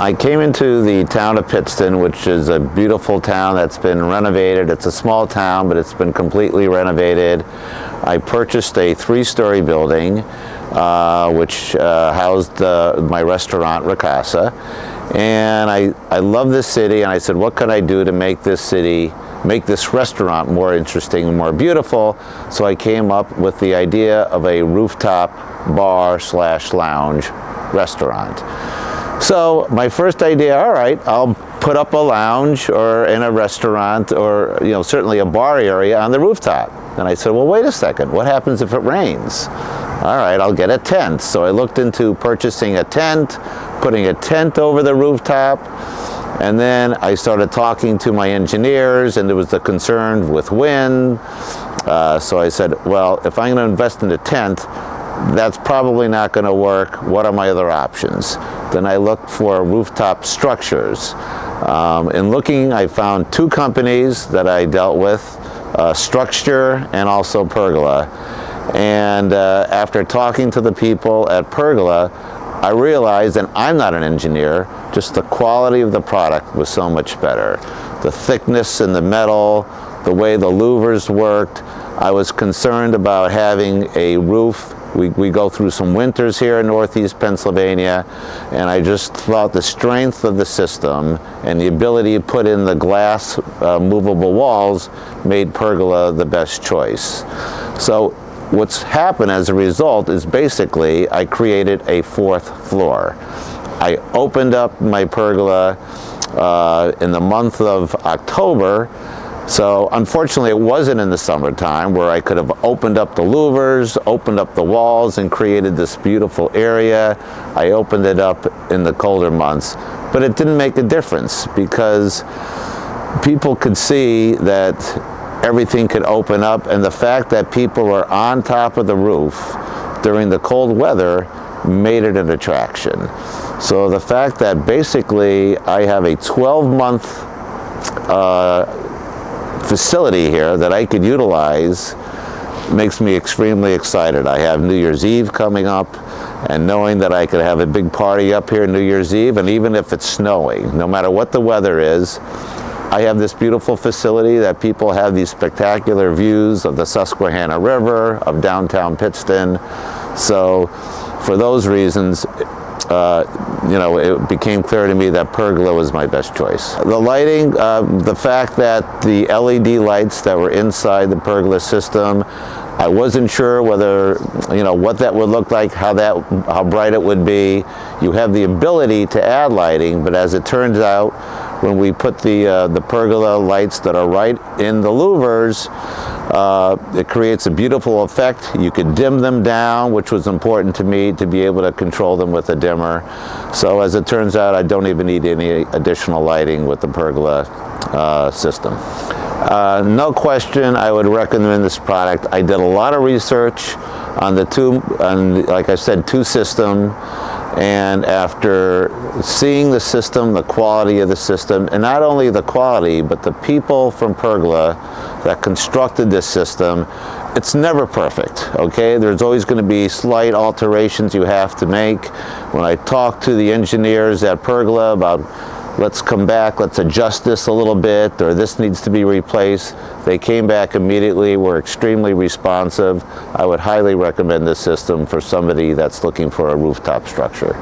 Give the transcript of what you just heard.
I came into the town of Pittston, which is a beautiful town that's been renovated. It's a small town, but it's been completely renovated. I purchased a 3-story building, which housed my restaurant, Rikasa. And I love this city, and I said, what can I do to make this city, make this restaurant more interesting and more beautiful? So I came up with the idea of a rooftop bar/lounge restaurant. So my first idea, all right, I'll put up a lounge or in a restaurant or, certainly a bar area on the rooftop. And I said, well, wait a second, what happens if it rains? All right, I'll get a tent. So I looked into purchasing a tent, putting a tent over the rooftop, and then I started talking to my engineers, and there was the concern with wind. So I said, well, if I'm going to invest in a tent, that's probably not going to work. What are my other options? Then I looked for rooftop structures. In looking, I found 2 companies that I dealt with, Structure and also Pergola. And after talking to the people at Pergola, I realized, and I'm not an engineer, just the quality of the product was so much better. The thickness in the metal, the way the louvers worked. I was concerned about having a roof. We go through some winters here in Northeast Pennsylvania, and I just thought the strength of the system and the ability to put in the glass movable walls made Pergola the best choice. So what's happened as a result is basically I created a 4th floor. I opened up my Pergola in the month of October. So unfortunately it wasn't in the summertime where I could have opened up the louvers, opened up the walls and created this beautiful area. I opened it up in the colder months, but it didn't make a difference because people could see that everything could open up, and the fact that people were on top of the roof during the cold weather made it an attraction. So the fact that basically I have a 12-month facility here that I could utilize makes me extremely excited. I have New Year's Eve coming up, and knowing that I could have a big party up here New Year's Eve, and even if it's snowing, no matter what the weather is, I have this beautiful facility that people have these spectacular views of the Susquehanna River, of downtown Pittston. So for those reasons, it became clear to me that Pergola was my best choice. The lighting, the fact that the LED lights that were inside the Pergola system, I wasn't sure whether, what that would look like, how bright it would be. You have the ability to add lighting, but as it turns out, when we put the Pergola lights that are right in the louvers, it creates a beautiful effect. You could dim them down, which was important to me to be able to control them with a dimmer. So as it turns out, I don't even need any additional lighting with the Pergola system. No question, I would recommend this product. I did a lot of research on like I said, 2 systems. And after seeing the system, the quality of the system, and not only the quality, but the people from Pergola that constructed this system, it's never perfect, okay? There's always going to be slight alterations you have to make. When I talked to the engineers at Pergola about, let's come back, let's adjust this a little bit, or this needs to be replaced, they came back immediately, were extremely responsive. I would highly recommend this system for somebody that's looking for a rooftop structure.